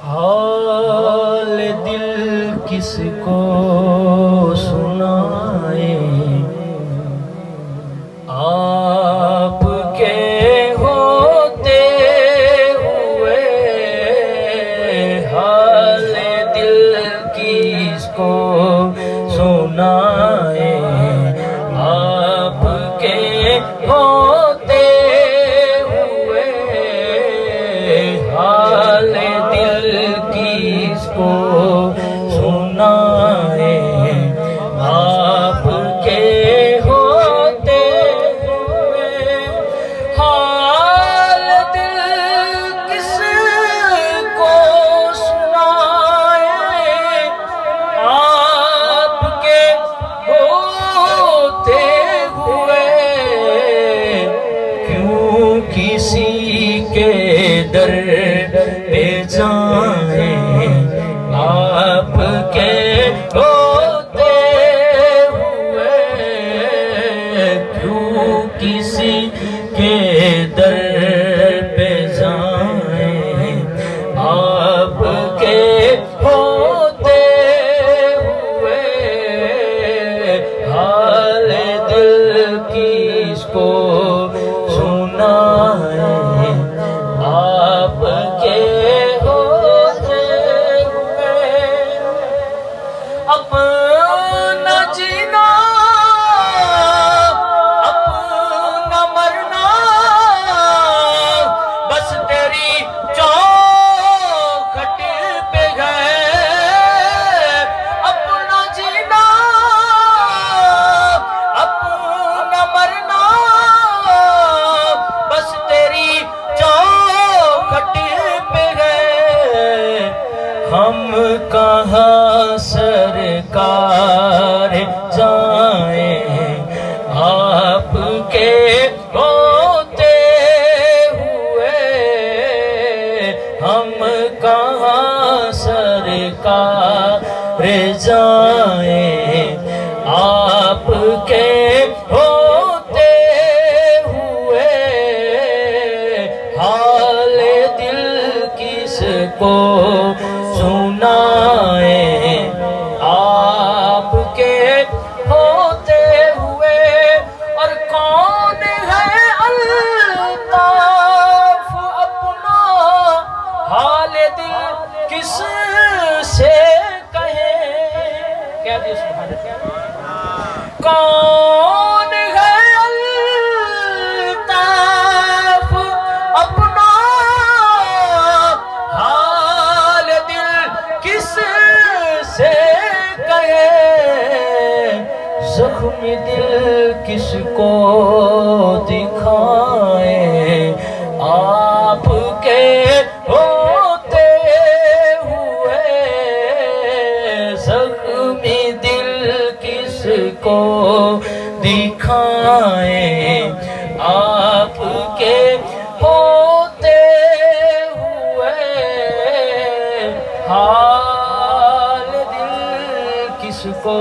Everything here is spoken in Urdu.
حال دل کس کو سنائے، آپ کے ہوتے ہوئے حال دل کس کو سنائے، آپ کے ہوتے ہوئے حال دل کس کو سنائے، آپ کے ہوتے ہوئے حال دل کس کو سنائے، آپ کے ہوتے ہوئے کیوں کسی کے در پہ جائیں، آپ کے ہوتے ہوئے کیوں کسی کے در پہ جائیں، آپ کے ہوتے ہوئے حال دل کس کو سنائے، آپ کے ہوتے ہوئے اپنا جینا اپنا مرنا بس تیری چوکھٹ پہ گئے، اپنا جینا اپنا مرنا بس تیری چوکھٹ پہ گئے، ہم کہاں سرکار جائیں، آپ کے ہوتے ہوئے ہم کہاں سرکار جائیں، آپ کے ہوتے ہوئے حال دل کس کو سنائیں، آپ کے ہوتے ہوئے اور کون ہے الطاف اپنا حال دل کس سے کہے، کیا جی سبحان اللہ، کون ہے الطاف اپنا حال دل کس سے کہے، زخم دل کس کو دکھائے، آپ کے ہوتے ہوئے زخم دل کس کو دکھائیں، آپ کے ہوتے ہوئے حال دل کس کو